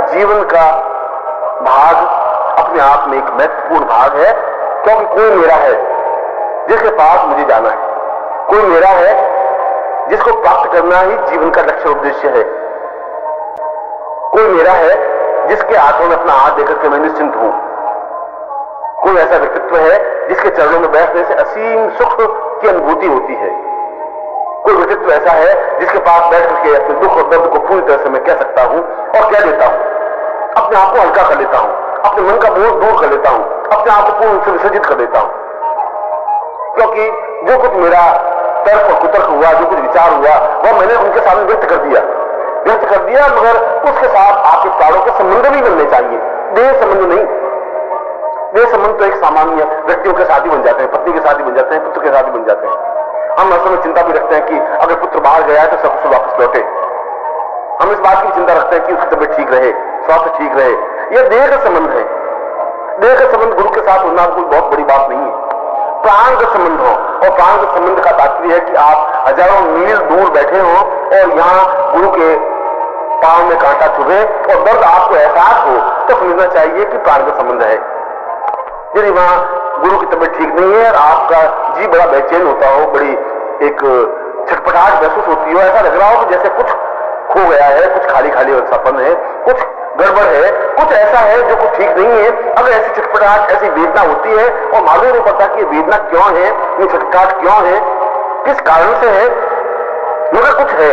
जीवन का भाग अपने आप में एक महत्वपूर्ण भाग है, क्योंकि कोई मेरा है जिसके पास मुझे जाना है, कोई मेरा है जिसको प्राप्त करना ही जीवन का लक्ष्य उद्देश्य है, कोई मेरा है जिसके हाथों में अपना हाथ देकर के मैं निश्चिंत हूं, कोई ऐसा व्यक्तित्व है जिसके चरणों में बैठने से असीम सुख की अनुभूति होती है, कोई व्यक्तित्व ऐसा है जिसके पास बैठ करके अपने दुख और दर्द को पूरी तरह से मैं कह सकता हूं और कह देता हूं, अपने आप को हल्का कर लेता हूं, अपने मन का बोझ दूर कर लेता हूं, अपने आप को पूर्ण रूप से विसर्जित कर देता हूं, क्योंकि जो कुछ मेरा तर्क और कुतर्क हुआ, जो कुछ विचार हुआ, वह मैंने उनके सामने व्यक्त कर दिया, मगर उसके साथ आपके प्राणों के संबंध भी बनने चाहिए, देह संबंध नहीं। देह संबंध तो एक सामान्य व्यक्तियों के साथ ही बन जाते हैं, पत्नी के साथ ही बन जाते हैं, पुत्र के साथ ही बन जाते हैं। हम हर समय चिंता भी रखते हैं कि अगर पुत्र बाहर गया है तो सब कुछ वापस लौटे, हम इस बात की चिंता रखते हैं कि उसकी तबीयत ठीक रहे, स्वास्थ्य ठीक रहे। यह देह का संबंध है, देह का संबंध गुरु के साथ होना कोई बहुत बड़ी बात नहीं है। प्राण का संबंध हो, और प्राण के संबंध का तात्पर्य है कि आप हजारों मील दूर बैठे हो और यहां गुरु के पांव में कांटा चुभे और दर्द आपको एहसास हो, तो समझना चाहिए कि प्राण का संबंध है। यदि वहां गुरु की तबीयत ठीक नहीं है और आपका जी बड़ा बेचैन होता हो, बड़ी एक छटपटाहट महसूस होती हो, ऐसा लग रहा हो कि जैसे कुछ खो गया है, कुछ खाली खाली सपन है, कुछ गड़बड़ है, कुछ ऐसा है जो कुछ ठीक नहीं है, अगर ऐसी छटपटाहट, ऐसी वेदना होती है और मालूम नहीं पड़ता कि ये वेदना क्यों है, ये छटपटाहट क्यों है, किस कारण से है, मगर कुछ है,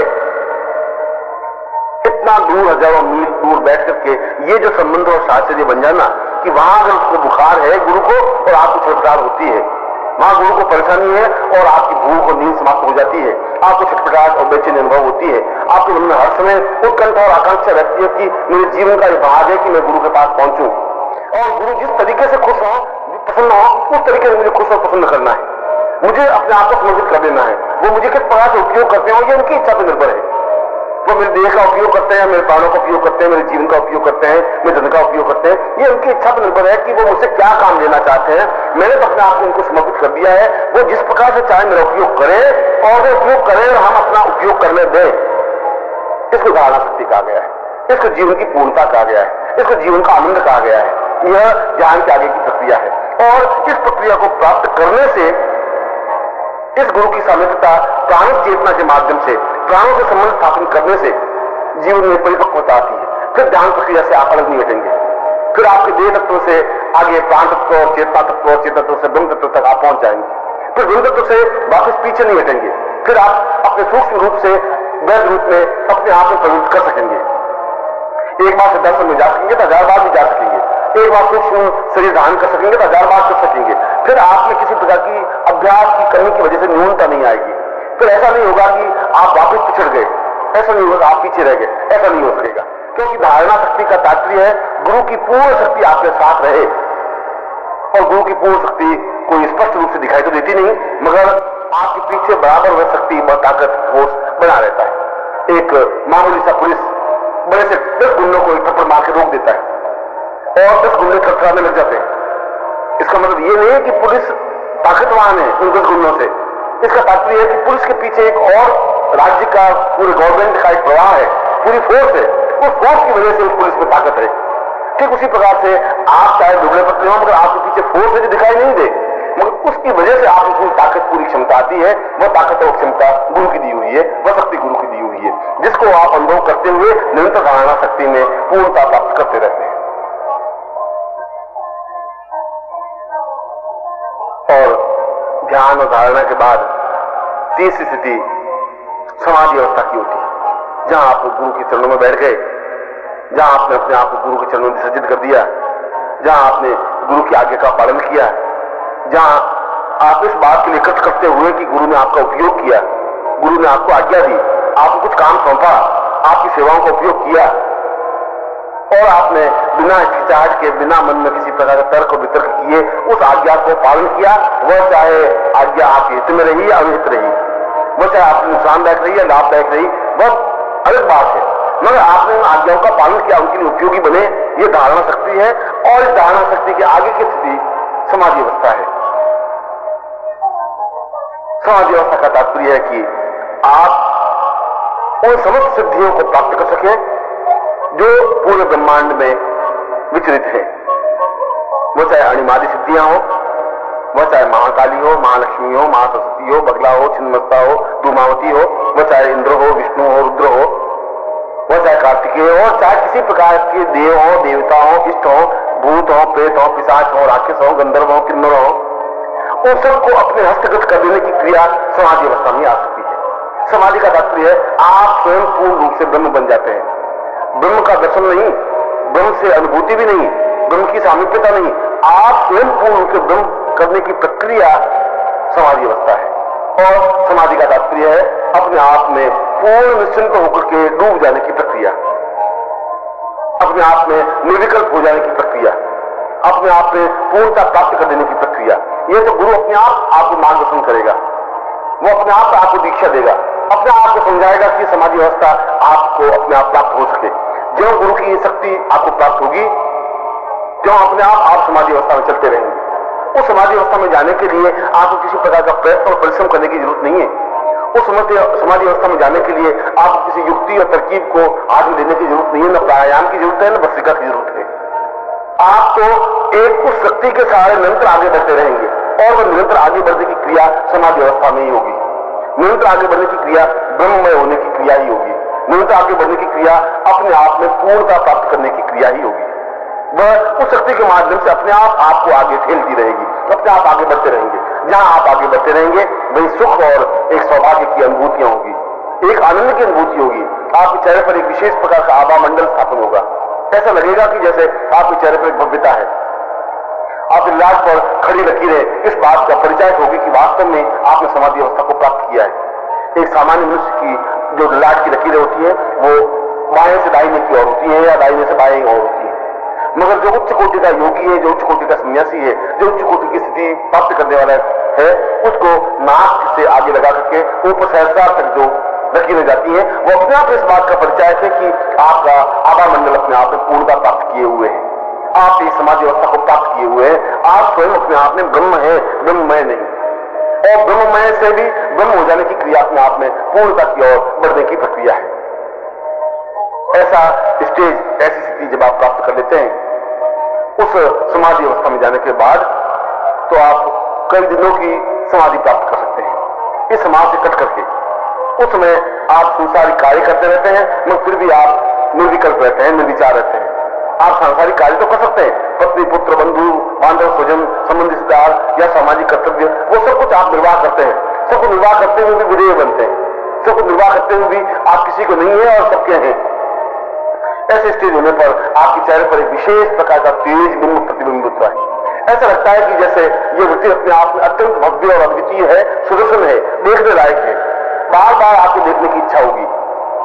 इतना दूर हजारों मील दूर बैठ करके ये जो संबंध और साहचर्य बन जाना कि वहां अगर उसको बुखार है गुरु को और आपको छटपटाहट होती है, वहां गुरु को परेशानी है और आपकी भूख और नींद समाप्त हो जाती है, आपको छटपटाहट और बेचैनी अनुभव होती है, आपके मन में हर समय उत्कंठा और आकांक्षा रहती है कि मेरे जीवन का ये भाग है कि मैं गुरु के पास पहुंचूं, और गुरु जिस तरीके से खुश हो, प्रसन्न हो, उस तरीके से मुझे खुश और प्रसन्न करना है, मुझे अपने आप को समर्पित कर देना है। वो मुझे किस प्रकार से उपयोग करते हैं ये उनकी इच्छा पर निर्भर है। वो मेरे देह का उपयोग करते हैं, मेरे प्राणों का उपयोग करते हैं, मेरे जीवन का उपयोग करते हैं, मेरे धन का उपयोग करते हैं, ये उनकी इच्छा पर निर्भर है कि वो मुझसे क्या काम लेना चाहते हैं। मैंने तो अपने आप को उनको समर्पित कर दिया है, वो जिस प्रकार से चाहे मेरा उपयोग करें और वो उपयोग करें और हम अपना उपयोग करने दें। इसको धारणा शक्ति कहा गया है, इसको जीवन की पूर्णता कहा गया है, इसको जीवन का आनंद कहा गया है। यह ध्यान के आगे की प्रक्रिया है, और इस प्रक्रिया को प्राप्त करने से, इस गुरु की सामित्यता प्राणिक चेतना के माध्यम से प्राणों के संबंध स्थापित करने से जीवन में परिपक्वता आती है। फिर ध्यान प्रक्रिया से आप अलग नहीं हटेंगे, फिर आपके देह तत्व से आगे प्राण तत्व और चेतना तत्व और चेतन तत्व से ब्रह्म तत्व तक आप पहुंच जाएंगे, फिर ब्रह्म तत्व से वापस पीछे नहीं हटेंगे, फिर आप अपने सूक्ष्म रूप से वैध रूप में अपने आप में प्रवृत्त कर सकेंगे। एक बार सिद्धांत में जा सकेंगे तो 1000 बार भी जा सकेंगे, एक बार सूक्ष्म शरीर धारण कर सकेंगे तो 1000 बार कर सकेंगे, फिर आप में किसी प्रकार की अभ्यास की कमी की वजह से न्यूनता नहीं आएगी। फिर ऐसा नहीं होगा कि आप वापस पिछड़ गए, ऐसा नहीं होगा आप पीछे रह गए, ऐसा नहीं हो सकेगा, क्योंकि धारणा शक्ति का तात्पर्य है गुरु की पूर्ण शक्ति आपके साथ रहे, और गुरु की पूर्ण शक्ति कोई स्पष्ट रूप से दिखाई तो देती नहीं, मगर आपके पीछे बराबर वह शक्ति, वह ताकत, फोर्स बना रहता है। एक मामूली सा पुलिस बड़े से 10 गुंडों को एक थप्पड़ मार के रोक देता है और 10 गुंडे थरथराने लग जाते हैं। इसका मतलब ये नहीं है कि पुलिस ताकतवान है उन 10 गुंडों से, इसका तात्पर्य है कि पुलिस के पीछे एक और राज्य का, पूरे गवर्नमेंट का एक प्रवाह है, पूरी फोर्स है, उस फोर्स की वजह से उस पुलिस में ताकत है। ठीक उसी प्रकार से आप चाहे दुबले पतले हो, मगर आपके पीछे फोर्स है जो दिखाई नहीं दे, मगर उसकी वजह से आपकी पूरी ताकत, पूरी क्षमता आती है। वह ताकत और क्षमता गुरु की दी हुई है, वह शक्ति गुरु की दी हुई है, जिसको आप अनुभव करते हुए निरंतर धारणा शक्ति में पूर्णता प्राप्त करते रहते हैं। और ध्यान और धारणा के बाद तीसरी स्थिति समाधि अवस्था की होती है, जहां आप गुरु के चरणों में बैठ गए, जहां आपने अपने आप को गुरु के चरणों में विसर्जित कर दिया, जहां आपने गुरु की आज्ञा का पालन किया, जहां आप इस बात के लिए कृत करते हुए कि गुरु ने आपका उपयोग किया, गुरु ने आपको आज्ञा दी, आपको कुछ काम सौंपा, आपकी सेवाओं का उपयोग किया, और आपने बिना हिचकिचाहट के, बिना मन में किसी प्रकार का तर्क और वितर्क किए उस आज्ञा को पालन किया। वह चाहे आज्ञा आपके हित में रही या अनिहित रही, वह चाहे आपको नुकसानदायक रही या लाभदायक रही, वह अलग बात है, मगर आपने उन आज्ञाओं का पालन किया, उनके लिए उपयोगी बने, ये धारणा शक्ति है। और इस धारणा शक्ति के आगे की स्थिति समाधि अवस्था है। समाधि अवस्था का तात्पर्य है कि आप उन समस्त सिद्धियों को प्राप्त कर सके जो पूरे ब्रह्मांड में विचरित है। वो चाहे अणिमादि सिद्धियां हो, वह चाहे महाकाली हो, महालक्ष्मी हो, महासरस्वती हो, बगला हो, छिन्नमस्ता हो, धूमावती हो, वह चाहे इंद्र हो, विष्णु हो, रुद्र हो, वह चाहे कार्तिकेय हो, चाहे किसी प्रकार के देव हो, देवता हो, इष्ट हो, भूत हो, प्रेत हो, पिशाच हो, राक्षस हो, गंधर्व हो, किन्नर हो, उन सबको अपने हस्तगत कर देने की क्रिया समाधि अवस्था में आ सकती है। समाधि का तात्पर्य है आप स्वयं पूर्ण रूप से ब्रह्म बन जाते हैं। ब्रह्म का दर्शन नहीं, ब्रह्म से अनुभूति भी नहीं, ब्रह्म की सामीप्यता नहीं, आप स्वयं पूर्ण रूप से ब्रह्म करने की प्रक्रिया समाधि अवस्था है। और समाधि का तात्पर्य है अपने आप में पूर्ण निश्चिंत होकर के डूब जाने की प्रक्रिया, अपने आप में निर्विकल्प हो जाने की प्रक्रिया, अपने आप में पूर्णता प्राप्त कर देने की प्रक्रिया। यह तो गुरु अपने आप आपको मार्गदर्शन करेगा, वो अपने आप आपको दीक्षा देगा, अपने आप को समझाएगा कि समाधि अवस्था आपको अपने आप प्राप्त हो सके। जो गुरु की शक्ति आपको प्राप्त होगी, क्यों अपने आप समाधि अवस्था में चलते रहेंगे। उस समाधि अवस्था में जाने के लिए आपको किसी प्रकार का प्रयत्न और परिश्रम करने की जरूरत नहीं है। उस समाधि अवस्था में जाने के लिए आपको किसी युक्ति और तरकीब को हाथ में लेने की जरूरत नहीं है, न प्राणायाम की जरूरत है, न भस्त्रिका की जरूरत है। आप तो एक उस शक्ति के सहारे निरंतर आगे बढ़ते रहेंगे और वह निरंतर आगे बढ़ने की क्रिया समाधि अवस्था में ही होगी। निरंतर आगे बढ़ने की क्रिया ब्रह्ममय होने की क्रिया ही होगी। निरंतर आगे बढ़ने की क्रिया अपने आप में पूर्णता प्राप्त करने की क्रिया ही होगी। वह उस शक्ति के माध्यम से अपने आप आपको आगे ठेलती रहेगी, अपने आप आगे बढ़ते रहेंगे। जहां आप आगे बढ़ते रहेंगे वही सुख और एक सौभाग्य की अनुभूतियां होगी, एक आनंद की अनुभूति होगी। आपके चेहरे पर एक विशेष प्रकार का आभा मंडल स्थापन होगा। ऐसा लगेगा कि जैसे आपके चेहरे पर एक भव्यता है। आपके लाट पर खड़ी लकीरें इस बात का परिचय होगी कि वास्तव में आपने समाधि अवस्था को प्राप्त किया है। एक सामान्य मनुष्य की जो लाट की लकीरें होती है वो बाएं से दाहिने की ओर होती है या दाहिने से बाएं ओर होती है, मगर जो उच्च कोटि का योगी है, जो उच्च कोटि का सन्यासी है, जो उच्च कोटि की स्थिति प्राप्त करने वाला है, उसको नाक से आगे लगा करके ऊपर सहस्रार तक जो लकीरें जाती हैं, वो अपने आप इस बात का परिचय है कि आपका आभा मंडल अपने आप में पूर्णता प्राप्त किए हुए हैं, आप इस समाधि अवस्था को प्राप्त किए हुए हैं। आप स्वयं अपने आप में ब्रह्म है, ब्रह्ममय नहीं। और ब्रह्ममय से भी ब्रह्म हो जाने की क्रिया अपने आप में पूर्णता की ओर बढ़ने की प्रक्रिया है। ऐसा स्टेज, ऐसी स्थिति जब आप प्राप्त कर लेते हैं उस समाधि अवस्था में जाने के बाद, तो आप कई दिनों की समाधि प्राप्त कर सकते हैं इस समाज से कट करके। उस समय आप संसारिक कार्य करते रहते हैं, मगर फिर भी आप निर्विकल्प रहते हैं, निर्विचार रहते हैं। आप सांसारिक कार्य तो कर सकते हैं, पत्नी, पुत्र, बंधु, बांधव, स्वजन, संबंधी, रिश्तेदार या सामाजिक कर्तव्य, वो सब कुछ आप निर्वाह करते हैं। सबको निर्वाह करते हुए भी विधेय बनते हैं, सबको निर्वाह करते हुए भी आप किसी को नहीं है और सबके हैं। ऐसे स्टेज होने पर आपके चेहरे पर एक विशेष प्रकार का तेज बिंब प्रतिबिंबित होता है। ऐसा लगता है कि जैसे ये व्यक्ति अपने आप में अत्यंत भव्य और अद्वितीय है, सुदर्शन है, देखने लायक है। बार बार आपको देखने की इच्छा होगी।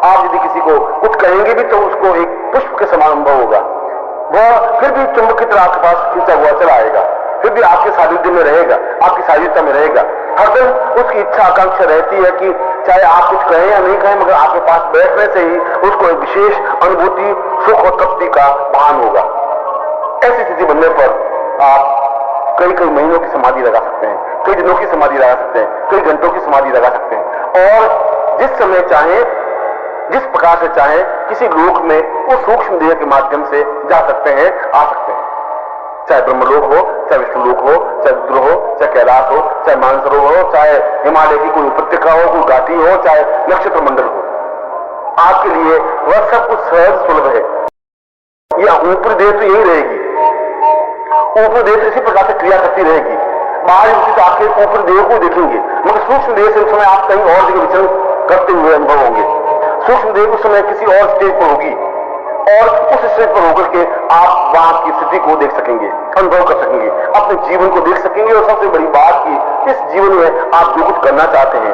आप यदि किसी को कुछ कहेंगे भी तो उसको एक पुष्प के समान अनुभव होगा। वह फिर भी चुंबक की तरह आपके पास खींचा हुआ चला आएगा, फिर भी आपके सानिध्य में रहेगा, आपकी सानिध्यता में रहेगा। हरदम उसकी इच्छा आकांक्षा रहती है कि चाहे आप कुछ कहें या नहीं कहें, मगर आपके पास बैठने से ही उसको एक विशेष अनुभूति, सुख और तृप्ति का भान होगा। ऐसी स्थिति बनने पर आप कई कई महीनों की समाधि लगा सकते हैं, कई दिनों की समाधि लगा सकते हैं, कई घंटों की समाधि लगा सकते हैं, और जिस समय चाहे, जिस प्रकार से चाहे, किसी लोक में उस सूक्ष्म देह के माध्यम से जा सकते हैं, आ सकते हैं। चाहे ब्रह्मलोक हो, चाहे विष्णुलोक हो, चाहे रुद्र हो, चाहे कैलाश हो, चाहे मानसरोवर हो, चाहे हिमालय की कोई उपत्यका हो, कोई घाटी हो, चाहे नक्षत्र मंडल हो, आपके लिए वह सब कुछ सहज सुलभ है। यह ऊपरी देह तो यही रहेगी, ऊपरी देह इसी प्रकार से क्रिया करती रहेगी। बाहर तो आपके ऊपरी देह को देखेंगे, मगर सूक्ष्म देह से उस समय आप कहीं और जगह विचरण करते हुए अनुभव होंगे। सूक्ष्म देह उस समय किसी और स्टेज पर होगी और उस स्टेज पर होकर के आप वहां की स्थिति को देख सकेंगे, अनुभव कर सकेंगे, अपने जीवन को देख सकेंगे। और सबसे बड़ी बात कि इस जीवन में आप जो कुछ करना चाहते हैं,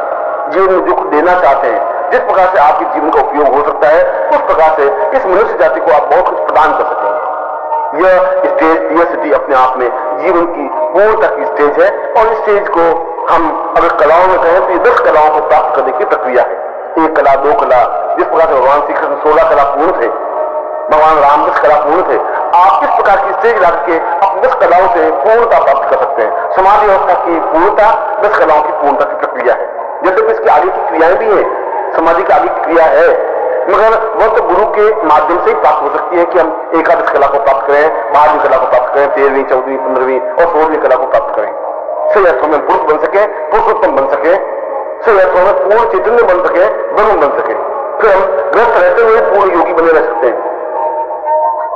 जीवन में जो कुछ देना चाहते हैं, जिस प्रकार से आपके जीवन का उपयोग हो सकता है, उस प्रकार से इस मनुष्य जाति को आप बहुत कुछ प्रदान कर सकेंगे। यह स्टेज, यह स्थिति अपने आप में जीवन की पूर्णता की स्टेज है। और इस स्टेज को हम अगर कलाओं में कहें तो ये 10 कलाओं को प्राप्त करने की प्रक्रिया है। 1 कला, 2 कला, जिस प्रकार से भगवान श्री कृष्ण 16 कला पूर्ण थे, भगवान राम 10 कला पूर्ण थे। आप इस प्रकार की स्टेज ला के अपनी 10 कलाओं से पूर्णता प्राप्त कर सकते हैं। समाधि अवस्था की पूर्णता 10 कलाओं की पूर्णता की प्रक्रिया है। यद्यपि इसकी आगे की क्रियाएं भी है, समाधि की आगे की क्रिया है, मगर वह तो गुरु के माध्यम से ही प्राप्त हो सकती है कि हम एकादश कला को प्राप्त करें, 12वीं कला को प्राप्त करें, 13वीं, 14वीं, 15वीं और 16वीं कला को प्राप्त करें। सही अर्थों में पुरुष बन सके, पुरुषोत्तम बन सके, सही अर्थों में पूर्ण चैतन्य बन सके, ब्रह्म बन सके। फिर हम ग्रस्त रहते हुए पूर्ण योगी बने रह सकते हैं,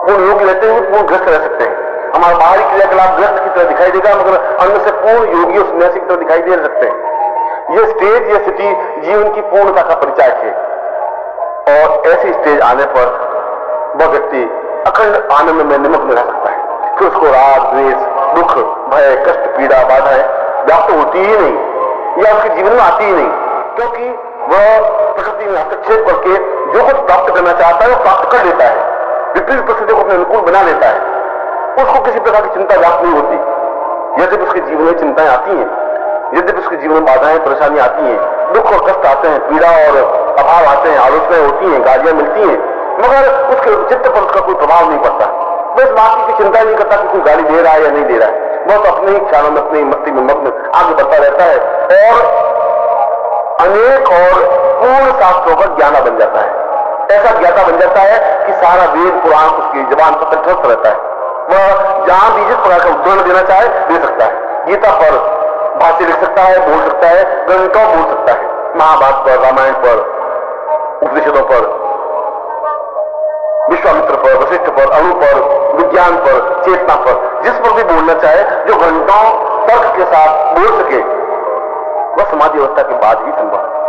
पूर्ण योगी रहते हुए पूर्ण ग्रस्त रह सकते हैं। हमारा बाहरी क्रियाकलाप ग्रस्त की तरह दिखाई देगा, मगर अंदर से पूर्ण योगी और सन्यासी की तरह दिखाई दे सकते हैं। यह स्टेज, यह स्थिति जीवन की पूर्णता का परिचायक है। और ऐसी स्टेज आने पर वह व्यक्ति अखंड आनंद में निमग्न रह सकता है। फिर उसको राग, द्वेष, दुख, भय, कष्ट, पीड़ा, बाधाएं व्याप्त होती ही नहीं या उसके जीवन में आती ही नहीं, क्योंकि वह प्रकृति में हस्तक्षेप करके जो कुछ प्राप्त करना चाहता है वो प्राप्त कर लेता है, विपरीत परिस्थितियों को अपने अनुकूल बना लेता है। उसको किसी प्रकार की चिंता व्याप्त नहीं होती। यद्यपि उसके जीवन में चिंताएं आती हैं, यद्यपि उसके जीवन में बाधाएं, परेशानियां आती हैं, दुख और कष्ट आते हैं, पीड़ा और अभाव आते हैं, आलोचनाएं होती हैं, गालियां मिलती हैं, मगर उसके चित्त पर उसका कोई प्रभाव नहीं पड़ता। वह इस बात की चिंता नहीं करता कि कोई गाली दे रहा है या नहीं दे रहा है। वह तो अपने ही ख्यालों में, अपनी ही मस्ती में मग्न आगे बढ़ता रहता है और अनेक और पूर्ण शास्त्रों का ज्ञाता बन जाता है। ऐसा ज्ञाता बन जाता है कि सारा वेद पुराण उसकी जबान पर कंठस्थ रहता है। वह जहां भी जिस प्रकार का उदाहरण देना चाहे दे सकता है। गीता पर भाष्य लिख सकता है, बोल सकता है, ग्रंथों बोल सकता है, महाभारत पर, रामायण पर, उपनिषदों पर, विश्वामित्र पर, वशिष्ठ पर, अणु पर, विज्ञान पर, चेतना पर, जिस पर भी बोलना चाहे, जो घंटों तर्क के साथ बोल सके, वह समाधि अवस्था के बाद ही संभव है।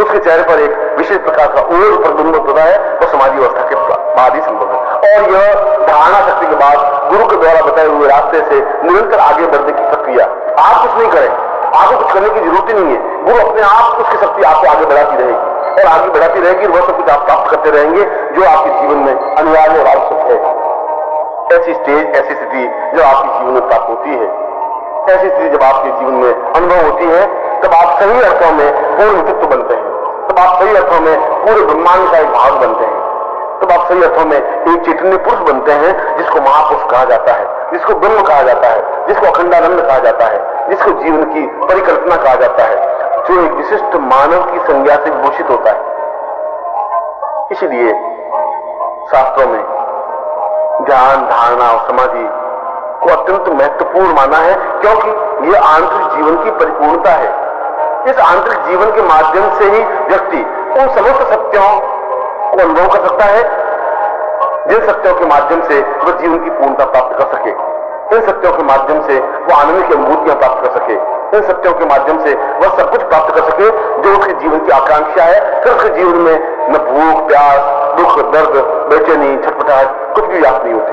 उसके चेहरे पर एक विशेष प्रकार का ओर प्रतिबिंब होता है, वह समाधि अवस्था के बाद ही संभव है। और यह धारणा शक्ति के बाद गुरु के द्वारा बताए हुए रास्ते से निरंतर आगे बढ़ने की प्रक्रिया। आप कुछ नहीं करें, आपको कुछ करने की जरूरत ही नहीं है। गुरु अपने आप उसकी शक्ति आपको आगे बढ़ाती रहेगी और आगे बढ़ाती रहेगी, वह सब कुछ आप प्राप्त करते रहेंगे जो आपके जीवन में अनिवार्य और आवश्यक है। ऐसी स्टेज, ऐसी स्थिति जब आपके जीवन में प्राप्त होती है, ऐसी स्थिति जब आपके जीवन में अनुभव होती है, तब आप सही अर्थों में पूर्ण व्यक्तित्व बनते हैं, तब आप सही अर्थों में पूरे ब्रह्मांड का एक भाग बनते हैं, तब आप सही अर्थों में एक चैतन्य पुरुष बनते हैं, जिसको महापुरुष कहा जाता है, जिसको ब्रह्म कहा जाता है, जिसको अखंडानंद कहा जाता है, जिसको जीवन की परिकल्पना कहा जाता है, जो एक विशिष्ट मानव की संज्ञा से विभूषित होता है। इसीलिए शास्त्रों में ध्यान, धारणा और समाधि को अत्यंत महत्वपूर्ण माना है, क्योंकि यह आंतरिक जीवन की परिपूर्णता है। इस आंतरिक जीवन के माध्यम से ही व्यक्ति उन समस्त सत्यों को अनुभव कर सकता है, जिन सत्यों के माध्यम से वह जीवन की पूर्णता प्राप्त कर सके, इन सत्यों के माध्यम से वह आनंद की अनुभूतियां प्राप्त कर सके, इन सत्यों के माध्यम से वह सब कुछ प्राप्त कर सके जो उसके जीवन की आकांक्षा है। फिर उसके जीवन में न भूख, प्यास, दुख, दर्द, बेचैनी, छटपटाहट कुछ भी व्याप्त नहीं होती।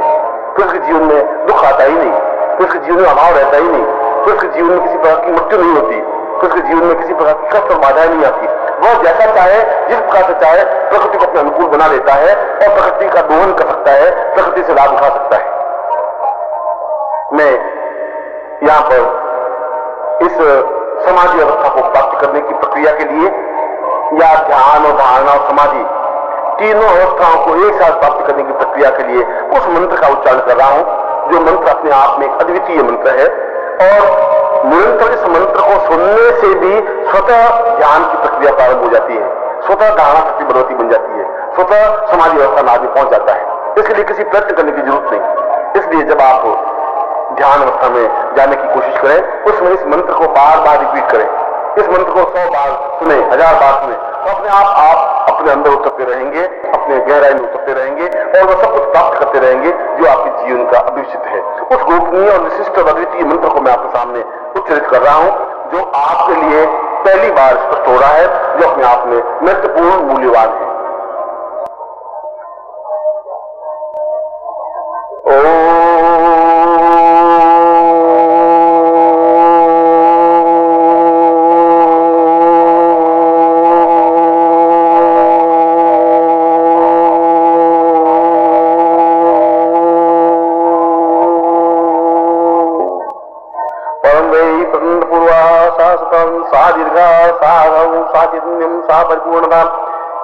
फिर उसके जीवन में दुख आता ही नहीं, फिर उसके जीवन में अभाव रहता ही नहीं, फिर उसके जीवन में किसी प्रकार की मृत्यु नहीं होती, फिर उसके जीवन में किसी प्रकार की कष्ट और बाधाएं नहीं आती। वह जैसा चाहे, जिस प्रकार से चाहे, प्रकृति को अपने अनुकूल बना लेता है और प्रकृति का दोहन कर सकता है, प्रकृति से लाभ उठा सकता है। मैं यहां पर इस समाधि अवस्था को प्राप्त करने की प्रक्रिया के लिए या ध्यान और धारणा और समाधि तीनों अवस्थाओं को एक साथ प्राप्त करने की प्रक्रिया के लिए उस मंत्र का उच्चारण कर रहा हूं, जो मंत्र अपने आप में एक अद्वितीय मंत्र है। और निरंतर इस मंत्र को सुनने से भी स्वतः ध्यान की प्रक्रिया प्रारंभ हो जाती है, स्वतः धारणा शक्ति बलवती बन जाती है, स्वतः समाधि अवस्था में आदमी पहुंच जाता है। इसके लिए किसी प्रयत्न करने की जरूरत नहीं। इसलिए जब आप ध्यान अवस्था में जाने की कोशिश करें, उसमें इस मंत्र को बार बार रिपीट करें। इस मंत्र को 100 बार सुने, 1000 बार सुने, तो अपने आप अपने अंदर उतरते रहेंगे, अपने गहराई में उतरते रहेंगे और वह सब कुछ प्राप्त करते रहेंगे जो आपके जीवन का अभिष्ट है। उस गोपनीय और विशिष्ट और अद्वितीय मंत्र को मैं आपके सामने उच्चारित कर रहा हूं, जो आपके लिए पहली बार स्पष्ट हो रहा है, जो अपने आप में महत्वपूर्ण मूल्यवान है।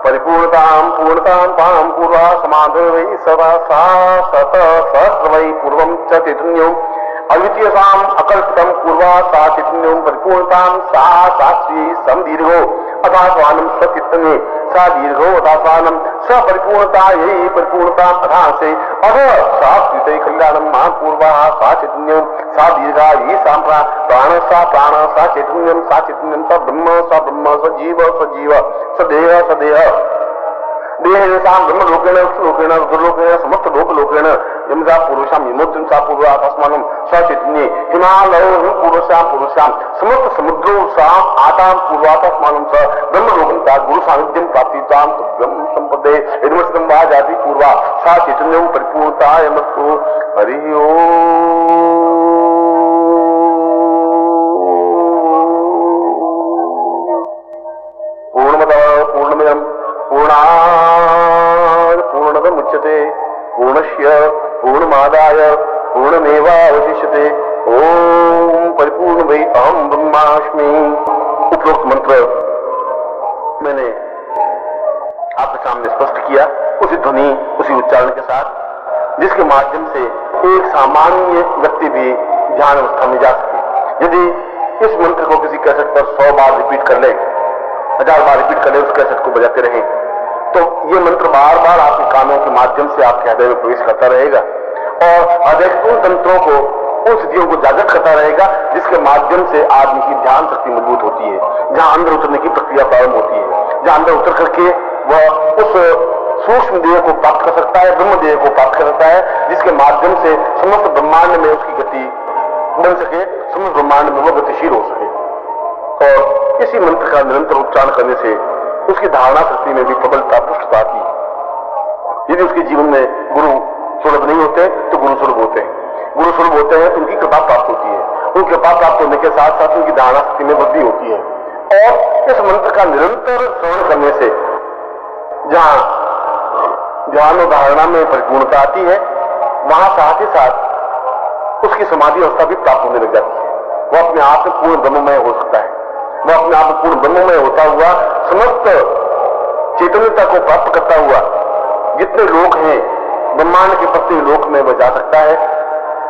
परिपूर्णतां पूर्णतां पां पूर्वा समाधि सदा सा सत सहस्र वै पूर्वं च चैतन्यम् अद्वितीयसाम् अकल्पितं पूर्वा सा चैतन्यं परिपूर्णतां सा साक्षी समदीर्घो अदास्वानम सचित्तने सा दीर्घो अदास्वानम स परिपूर्णता यही परिपूर्णता अधा से अध सा प्रीत कल्याणम महापूर्वा सा चैतन्यम सा दीर्घा ये सांप्रा प्राण सा चैतन्यम स ब्रह्म स जीव स देह देह साम ब्रह्म लोकेण लोकेण रुद्रलोकेण समस्त लोक लोकेण यमजा पुरुषाम यमोत्तम सा पूर्वा आत्मानम स चैतन्ये हिमालय पुरुषाम समस्त समुद्रो साम आताम पूर्वात्मानम स ब्रह्म लोकम ता गुरु सानिध्यम प्राप्तिताम तुभ्यम संपदे यदमस्तम वा जाति पूर्वा सा चैतन्यम परिपूर्णता यमस्तु हरि ओम। पूर्णमदः पूर्णमिदं पूर्णमुच्यते पूर्णस्य पूर्णमादाय पूर्णमेवावशिष्यते ओम परिपूर्ण भई अहम ब्रह्मास्मि। उपरोक्त मंत्र मैंने आपके सामने स्पष्ट किया उसी ध्वनि उसी उच्चारण के साथ जिसके माध्यम से एक सामान्य व्यक्ति भी ध्यान अवस्था में जा सके। यदि इस मंत्र को किसी कैसेट पर 100 बार रिपीट कर ले, 1000 बार रिपीट कर ले, उस कैसेट को बजाते रहे तो ये मंत्र बार बार आपके कानों के माध्यम से आपके हृदय में प्रवेश करता रहेगा और हृदय के उन तंत्रों को उन स्थितियों को जागृत करता रहेगा जिसके माध्यम से आदमी की ध्यान शक्ति मजबूत होती है, जहां अंदर उतरने की प्रक्रिया प्रारंभ होती है, जहां अंदर उतर करके वह उस सूक्ष्म देह को प्राप्त कर सकता है, ब्रह्म देह को प्राप्त कर सकता है, जिसके माध्यम से समस्त ब्रह्मांड में उसकी गति बन सके, समस्त ब्रह्मांड में वह गतिशील हो सके। और इसी मंत्र का निरंतर उच्चारण करने से उसकी धारणा शक्ति में भी प्रबलता पुष्टता आती है। यदि उसके जीवन में गुरु सुलभ नहीं होते तो गुरु सुलभ होते हैं, गुरु सुलभ होते हैं तो उनकी कृपा प्राप्त होती है, उनकी कृपा प्राप्त होने के साथ साथ उनकी धारणा शक्ति में वृद्धि होती है। और इस मंत्र का निरंतर श्रवण करने से जहां ध्यान और धारणा में परिपूर्णता आती है वहां साथ ही साथ उसकी समाधि अवस्था भी प्राप्त होने लग जाती है। वह अपने आप में पूर्ण ब्रह्ममय हो सकता है, वह अपने आप में पूर्ण ब्रह्ममय होता हुआ समस्त चैतन्यता को प्राप्त करता हुआ जितने लोग हैं ब्रह्मांड के प्रत्येक लोक में वह जा सकता है,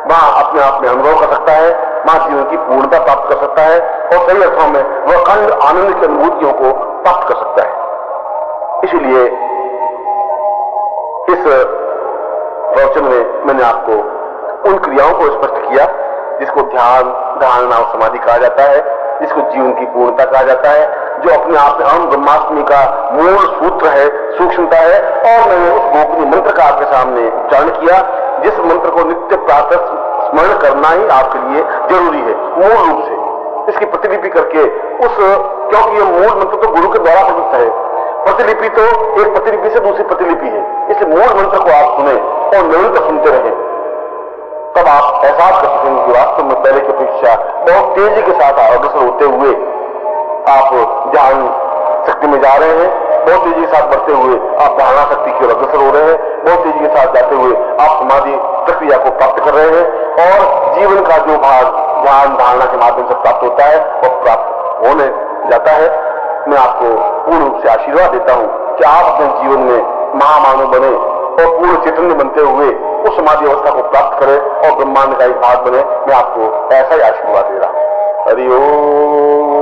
वहां अपने आप में अनुभव कर सकता है, वहां जीवन की पूर्णता प्राप्त कर सकता है और सही अर्थों में वह अखंड आनंद की अनुभूतियों को प्राप्त कर सकता है। इसलिए इस प्रवचन में मैंने आपको उन क्रियाओं को स्पष्ट किया जिसको ध्यान, धारणा और समाधि कहा जाता है, जिसको जीवन की पूर्णता कहा जाता है, जो अपने आप में अहम ब्रह्मास्मि का मूल सूत्र है, सूक्ष्मता है। और मैंने उस गोपनीय मंत्र का आपके सामने उच्चारण किया जिस मंत्र को नित्य प्रातः स्मरण करना ही आपके लिए जरूरी है मूल रूप से, इसकी प्रतिलिपि करके क्योंकि ये मूल मंत्र तो गुरु के द्वारा प्रदत्त है, प्रतिलिपि तो एक प्रतिलिपि से दूसरी प्रतिलिपि है, इसलिए मूल मंत्र को आप सुने और निरंतर सुनते रहें, तब आप एहसास कर सकेंगे कि वास्तव में पहले की अपेक्षा बहुत तेजी के साथ अग्रसर होते हुए आप ध्यान शक्ति में जा रहे हैं, बहुत तेजी के साथ बढ़ते हुए आप धारणा शक्ति की ओर अग्रसर हो रहे हैं, बहुत तेजी के साथ जाते हुए आप समाधि प्रक्रिया को प्राप्त कर रहे हैं और जीवन का जो भाग ध्यान धारणा के माध्यम से प्राप्त होता है वह प्राप्त होने जाता है। मैं आपको पूर्ण रूप से आशीर्वाद देता हूं कि आप अपने जीवन में महामानव बने और पूर्ण चैतन्य बनते हुए उस समाधि अवस्था को प्राप्त करें और ब्रह्मांड का एक भाग बने। मैं आपको ऐसा ही आशीर्वाद दे रहा हूं। हरि ओम।